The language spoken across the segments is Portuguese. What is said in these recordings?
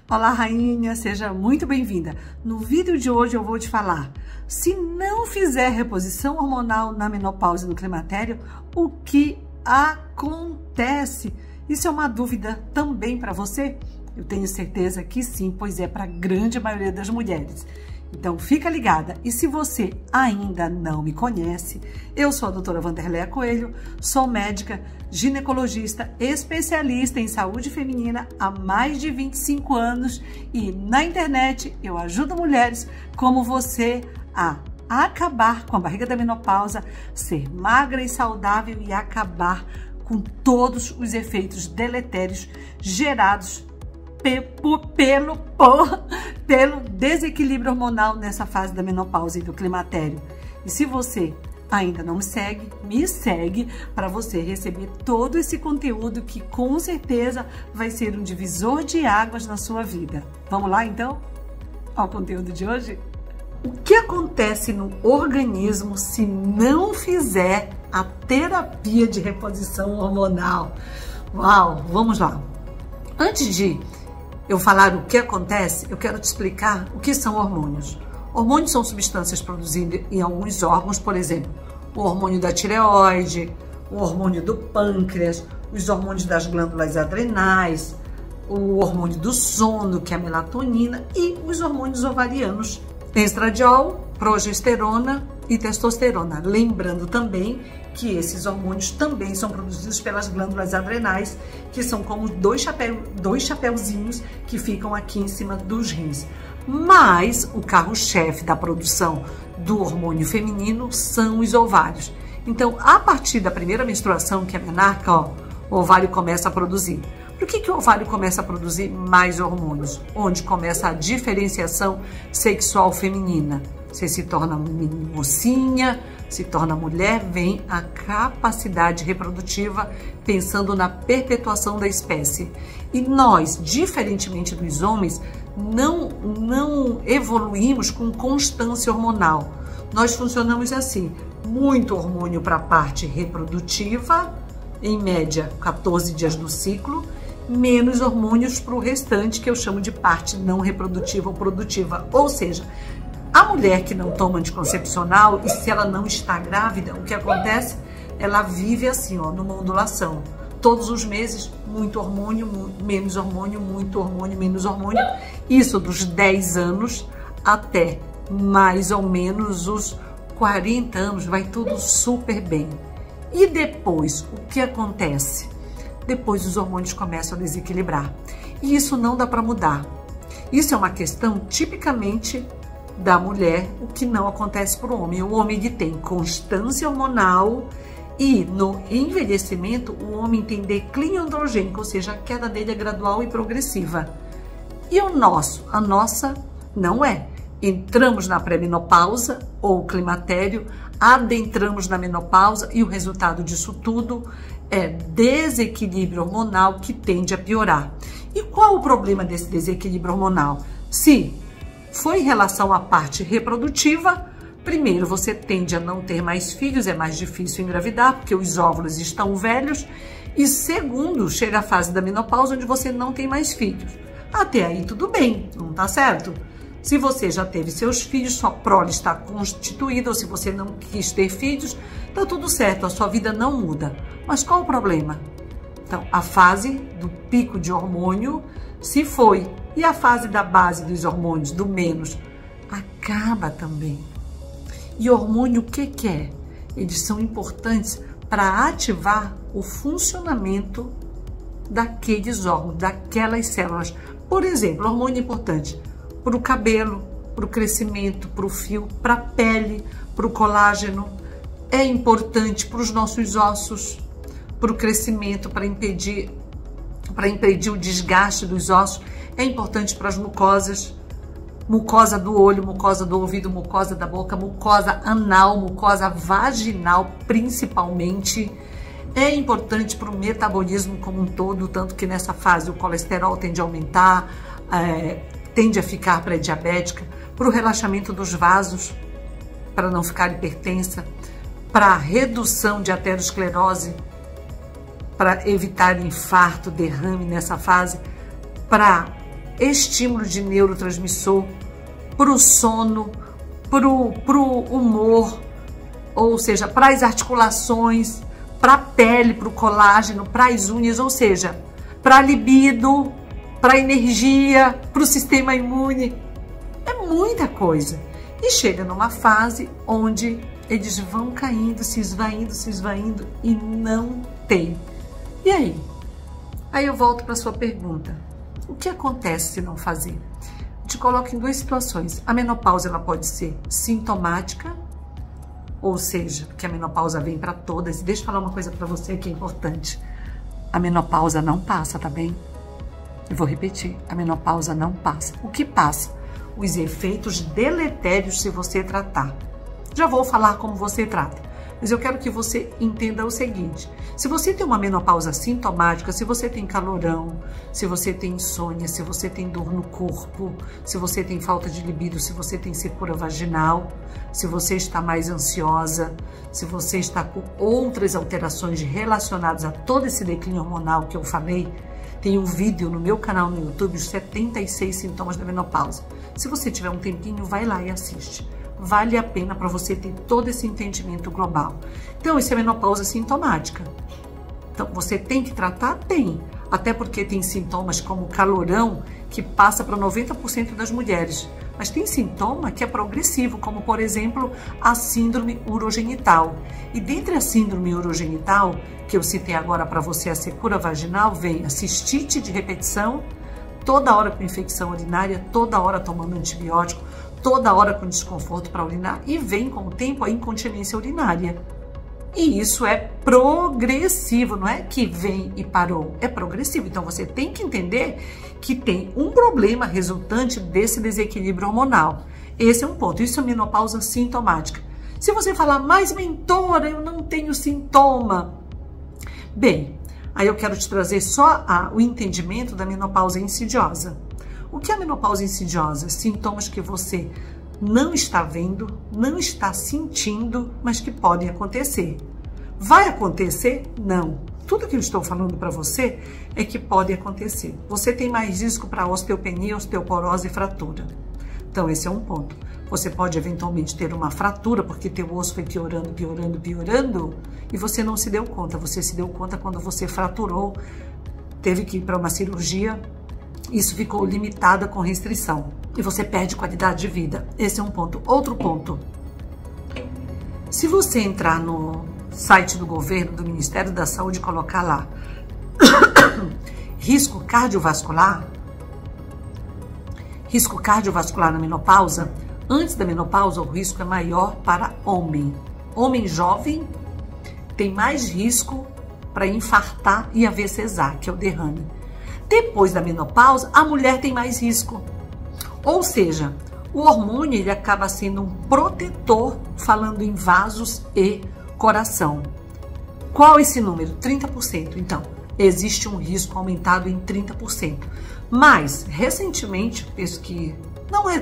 Olá, rainha, seja muito bem-vinda. No vídeo de hoje eu vou te falar, se não fizer reposição hormonal na menopausa e no climatério, o que acontece? Isso é uma dúvida também para você? Eu tenho certeza que sim, pois é para a grande maioria das mulheres. Então fica ligada, e se você ainda não me conhece, eu sou a doutora Wanderleia Coelho, sou médica, ginecologista, especialista em saúde feminina há mais de 25 anos e na internet eu ajudo mulheres como você a acabar com a barriga da menopausa, ser magra e saudável e acabar com todos os efeitos deletérios gerados pelo desequilíbrio hormonal nessa fase da menopausa e do climatério. E se você ainda não me segue para você receber todo esse conteúdo que com certeza vai ser um divisor de águas na sua vida. Vamos lá então ao conteúdo de hoje? O que acontece no organismo se não fizer a terapia de reposição hormonal? Uau, vamos lá. Antes de eu falar o que acontece, eu quero te explicar o que são hormônios. Hormônios são substâncias produzidas em alguns órgãos, por exemplo, o hormônio da tireoide, o hormônio do pâncreas, os hormônios das glândulas adrenais, o hormônio do sono, que é a melatonina, e os hormônios ovarianos, estradiol, progesterona e testosterona. Lembrando também que esses hormônios também são produzidos pelas glândulas adrenais, que são como dois chapeuzinhos que ficam aqui em cima dos rins. Mas o carro-chefe da produção do hormônio feminino são os ovários. Então, a partir da primeira menstruação, que é a menarca, o ovário começa a produzir. Por que o ovário começa a produzir mais hormônios? Onde começa a diferenciação sexual feminina. Você se torna mocinha, se torna mulher, vem a capacidade reprodutiva, pensando na perpetuação da espécie. E nós, diferentemente dos homens, não evoluímos com constância hormonal. Nós funcionamos assim, muito hormônio para a parte reprodutiva, em média 14 dias do ciclo, menos hormônios para o restante, que eu chamo de parte não reprodutiva ou produtiva. Ou seja, a mulher que não toma anticoncepcional, e se ela não está grávida, o que acontece? Ela vive assim, ó, numa ondulação. Todos os meses, muito hormônio, menos hormônio, muito hormônio, menos hormônio. Isso dos 10 anos até mais ou menos os 40 anos, vai tudo super bem. E depois, o que acontece? Depois os hormônios começam a desequilibrar. E isso não dá para mudar. Isso é uma questão tipicamente da mulher, o que não acontece para o homem. O homem ele tem constância hormonal e no envelhecimento o homem tem declínio androgênico, ou seja, a queda dele é gradual e progressiva. E a nossa não é. Entramos na pré-menopausa ou climatério, adentramos na menopausa e o resultado disso tudo é desequilíbrio hormonal que tende a piorar. E qual o problema desse desequilíbrio hormonal? Se foi em relação à parte reprodutiva, primeiro você tende a não ter mais filhos, é mais difícil engravidar porque os óvulos estão velhos, e segundo, chega a fase da menopausa onde você não tem mais filhos. Até aí tudo bem, não tá certo? Se você já teve seus filhos, sua prole está constituída, ou se você não quis ter filhos, tá tudo certo, a sua vida não muda. Mas qual o problema? Então, a fase do pico de hormônio se foi, e a fase da base dos hormônios, do menos, acaba também. E hormônio o que é? Eles são importantes para ativar o funcionamento daqueles órgãos, daquelas células. Por exemplo, hormônio importante para o cabelo, para o crescimento, para o fio, para a pele, para o colágeno. É importante para os nossos ossos, para o crescimento, para impedir o desgaste dos ossos. É importante para as mucosas, mucosa do olho, mucosa do ouvido, mucosa da boca, mucosa anal, mucosa vaginal principalmente. É importante para o metabolismo como um todo, tanto que nessa fase o colesterol tende a aumentar, tende a ficar pré-diabética, para o relaxamento dos vasos, para não ficar hipertensa, para a redução de aterosclerose, para evitar infarto, derrame nessa fase, para estímulo de neurotransmissor, para o sono, para o humor, ou seja, para as articulações, para a pele, para o colágeno, para as unhas, ou seja, para a libido, para a energia, para o sistema imune. É muita coisa. E chega numa fase onde eles vão caindo, se esvaindo e não tem. E aí? Aí eu volto para a sua pergunta. O que acontece se não fazer? Eu te coloco em duas situações. A menopausa ela pode ser sintomática, ou seja, que a menopausa vem para todas. E deixa eu falar uma coisa para você que é importante. A menopausa não passa, tá bem? Eu vou repetir, a menopausa não passa. O que passa? Os efeitos deletérios se você tratar. Já vou falar como você trata, mas eu quero que você entenda o seguinte. Se você tem uma menopausa sintomática, se você tem calorão, se você tem insônia, se você tem dor no corpo, se você tem falta de libido, se você tem secura vaginal, se você está mais ansiosa, se você está com outras alterações relacionadas a todo esse declínio hormonal que eu falei, tem um vídeo no meu canal no YouTube, os 76 sintomas da menopausa. Se você tiver um tempinho, vai lá e assiste. Vale a pena para você ter todo esse entendimento global. Então, isso é menopausa sintomática. Então, você tem que tratar? Tem. Até porque tem sintomas como calorão, que passa para 90% das mulheres. Mas tem sintoma que é progressivo, como, por exemplo, a síndrome urogenital. E dentre a síndrome urogenital, que eu citei agora para você, a secura vaginal, vem a cistite de repetição, toda hora com infecção urinária, toda hora tomando antibiótico, toda hora com desconforto para urinar, e vem com o tempo a incontinência urinária. E isso é progressivo, não é que vem e parou, é progressivo. Então você tem que entender que tem um problema resultante desse desequilíbrio hormonal. Esse é um ponto, isso é menopausa sintomática. Se você falar, mas mentora, eu não tenho sintoma. Bem, aí eu quero te trazer só o entendimento da menopausa insidiosa. O que é a menopausa insidiosa? Sintomas que você não está vendo, não está sentindo, mas que podem acontecer. Vai acontecer? Não. Tudo que eu estou falando para você é que pode acontecer. Você tem mais risco para osteopenia, osteoporose e fratura. Então, esse é um ponto. Você pode eventualmente ter uma fratura porque teu osso foi piorando, piorando, piorando e você não se deu conta. Você se deu conta quando você fraturou, teve que ir para uma cirurgia, isso ficou limitada com restrição e você perde qualidade de vida. Esse é um ponto. Outro ponto. Se você entrar no site do governo, do Ministério da Saúde, e colocar lá risco cardiovascular na menopausa, antes da menopausa o risco é maior para homem. Homem jovem tem mais risco para infartar e haver cesárea, que é o derrame. Depois da menopausa, a mulher tem mais risco. Ou seja, o hormônio ele acaba sendo um protetor, falando em vasos e coração. Qual é esse número? 30%. Então, existe um risco aumentado em 30%. Mas, recentemente, penso que,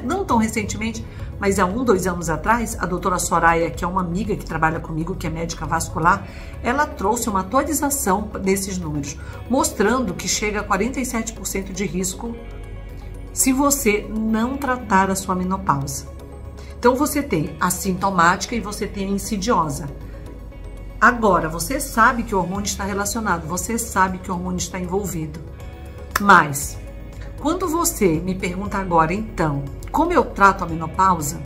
não tão recentemente, mas há 2 anos atrás, a doutora Soraya, que é uma amiga que trabalha comigo, que é médica vascular, ela trouxe uma atualização desses números, mostrando que chega a 47% de risco se você não tratar a sua menopausa. Então, você tem a sintomática e você tem a insidiosa. Agora, você sabe que o hormônio está relacionado, você sabe que o hormônio está envolvido. Mas, quando você me pergunta agora, então, como eu trato a menopausa?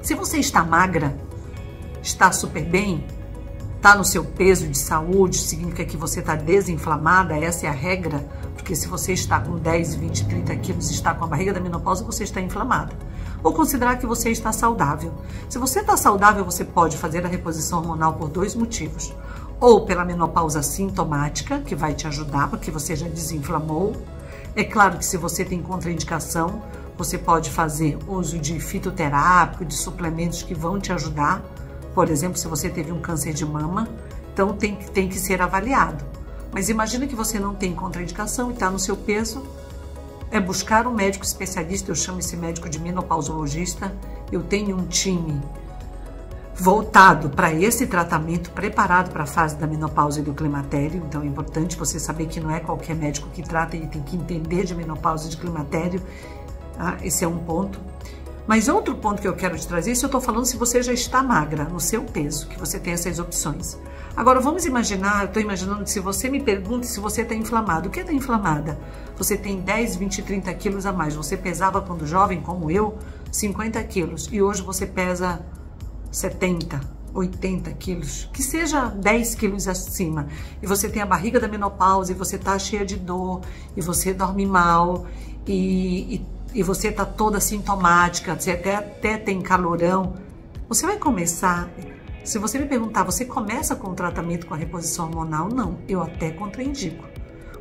Se você está magra, está super bem, está no seu peso de saúde, significa que você está desinflamada, essa é a regra, porque se você está com 10, 20, 30 quilos, está com a barriga da menopausa, você está inflamada. Ou considerar que você está saudável. Se você está saudável, você pode fazer a reposição hormonal por 2 motivos. Ou pela menopausa sintomática, que vai te ajudar, porque você já desinflamou. É claro que se você tem contraindicação, você pode fazer uso de fitoterápico, de suplementos que vão te ajudar. Por exemplo, se você teve um câncer de mama, então tem que ser avaliado. Mas imagina que você não tem contraindicação e está no seu peso, é buscar um médico especialista, eu chamo esse médico de menopausologista. Eu tenho um time voltado para esse tratamento, preparado para a fase da menopausa e do climatério. Então é importante você saber que não é qualquer médico que trata e tem que entender de menopausa e de climatério. Esse é um ponto. Mas outro ponto que eu quero te trazer, isso eu estou falando se você já está magra, no seu peso, que você tem essas opções. Agora vamos imaginar, eu estou imaginando que se você me pergunta se você está inflamado. O que é estar inflamada? Você tem 10, 20, 30 quilos a mais. Você pesava quando jovem, como eu, 50 quilos. E hoje você pesa 70, 80 quilos. Que seja 10 quilos acima. E você tem a barriga da menopausa, e você está cheia de dor, e você dorme mal, e você está toda sintomática, você até tem calorão. Você vai começar... Se você me perguntar, você começa com o tratamento com a reposição hormonal? Não, eu até contraindico.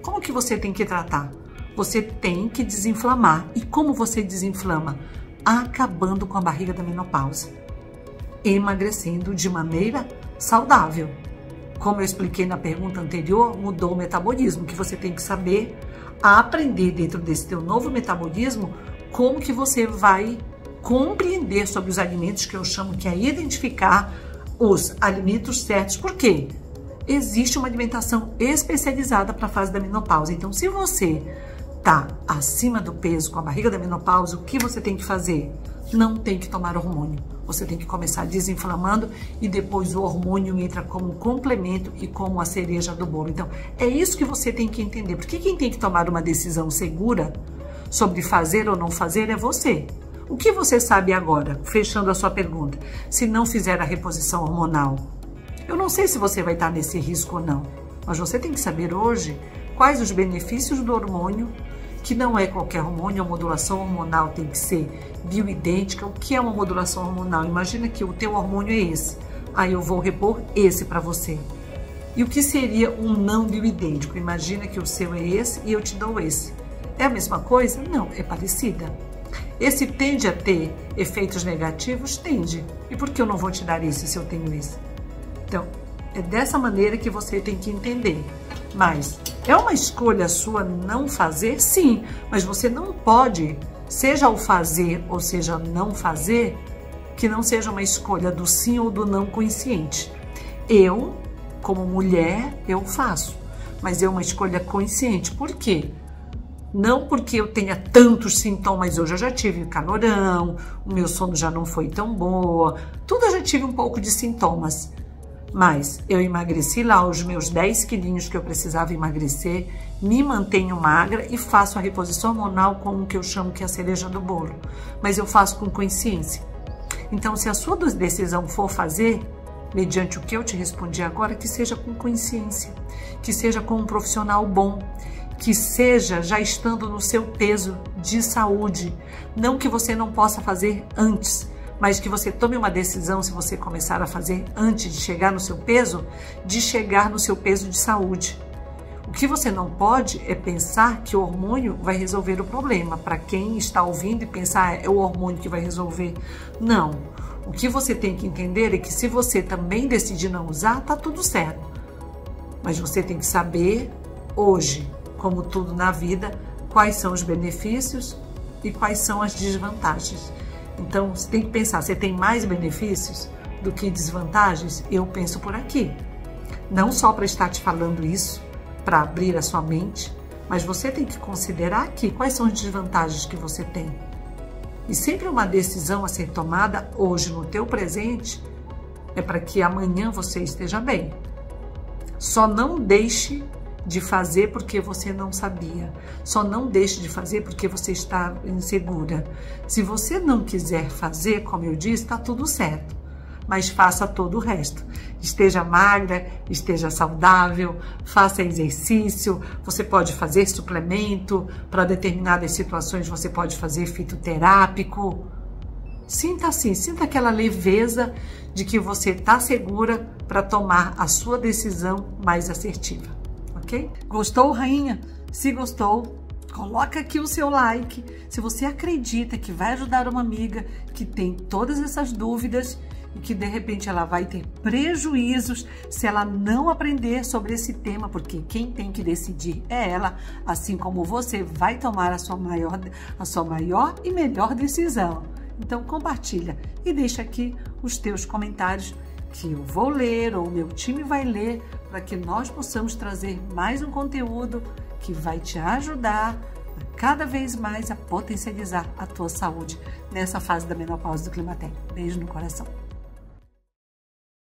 Como que você tem que tratar? Você tem que desinflamar. E como você desinflama? Acabando com a barriga da menopausa. Emagrecendo de maneira saudável. Como eu expliquei na pergunta anterior, mudou o metabolismo, que você tem que saber aprender dentro desse teu novo metabolismo como que você vai compreender sobre os alimentos, que eu chamo que é identificar os alimentos certos. Por quê? Existe uma alimentação especializada para a fase da menopausa. Então, se você está acima do peso, com a barriga da menopausa, o que você tem que fazer? Não tem que tomar hormônio. Você tem que começar desinflamando e depois o hormônio entra como complemento e como a cereja do bolo. Então, é isso que você tem que entender. Porque quem tem que tomar uma decisão segura sobre fazer ou não fazer é você. O que você sabe agora, fechando a sua pergunta, se não fizer a reposição hormonal? Eu não sei se você vai estar nesse risco ou não, mas você tem que saber hoje quais os benefícios do hormônio, que não é qualquer hormônio, a modulação hormonal tem que ser bioidêntica. O que é uma modulação hormonal? Imagina que o teu hormônio é esse, aí eu vou repor esse para você. E o que seria um não bioidêntico? Imagina que o seu é esse e eu te dou esse. É a mesma coisa? Não, é parecida. Esse tende a ter efeitos negativos? Tende. E por que eu não vou te dar esse se eu tenho esse? Então, é dessa maneira que você tem que entender. Mas é uma escolha sua não fazer? Sim, mas você não pode, seja o fazer ou seja não fazer, que não seja uma escolha do sim ou do não consciente. Eu, como mulher, eu faço, mas é uma escolha consciente. Por quê? Não porque eu tenha tantos sintomas hoje, eu já tive calorão, o meu sono já não foi tão boa, tudo eu já tive um pouco de sintomas. Mas eu emagreci lá os meus 10 quilinhos que eu precisava emagrecer, me mantenho magra e faço a reposição hormonal com o que eu chamo que é a cereja do bolo. Mas eu faço com consciência. Então, se a sua decisão for fazer, mediante o que eu te respondi agora, que seja com consciência, que seja com um profissional bom, que seja já estando no seu peso de saúde. Não que você não possa fazer antes, mas que você tome uma decisão, se você começar a fazer antes de chegar no seu peso, de chegar no seu peso de saúde. O que você não pode é pensar que o hormônio vai resolver o problema. Para quem está ouvindo e pensar, é o hormônio que vai resolver. Não. O que você tem que entender é que se você também decidir não usar, tá tudo certo. Mas você tem que saber hoje, como tudo na vida, quais são os benefícios e quais são as desvantagens. Então, você tem que pensar, você tem mais benefícios do que desvantagens? Eu penso por aqui. Não só para estar te falando isso, para abrir a sua mente, mas você tem que considerar aqui quais são as desvantagens que você tem. E sempre uma decisão a ser tomada hoje, no teu presente, é para que amanhã você esteja bem. Só não deixe de fazer porque você não sabia. Só não deixe de fazer porque você está insegura. Se você não quiser fazer, como eu disse, está tudo certo. Mas faça todo o resto. Esteja magra, esteja saudável, faça exercício, você pode fazer suplemento, para determinadas situações você pode fazer fitoterápico. Sinta assim, sinta aquela leveza de que você está segura para tomar a sua decisão mais assertiva. Ok? Gostou, rainha? Se gostou, coloca aqui o seu like. Se você acredita que vai ajudar uma amiga que tem todas essas dúvidas e que de repente ela vai ter prejuízos se ela não aprender sobre esse tema, porque quem tem que decidir é ela, assim como você vai tomar a sua maior e melhor decisão. Então compartilha e deixa aqui os teus comentários que eu vou ler ou o meu time vai ler para que nós possamos trazer mais um conteúdo que vai te ajudar a cada vez mais a potencializar a tua saúde nessa fase da menopausa do climatério. Beijo no coração.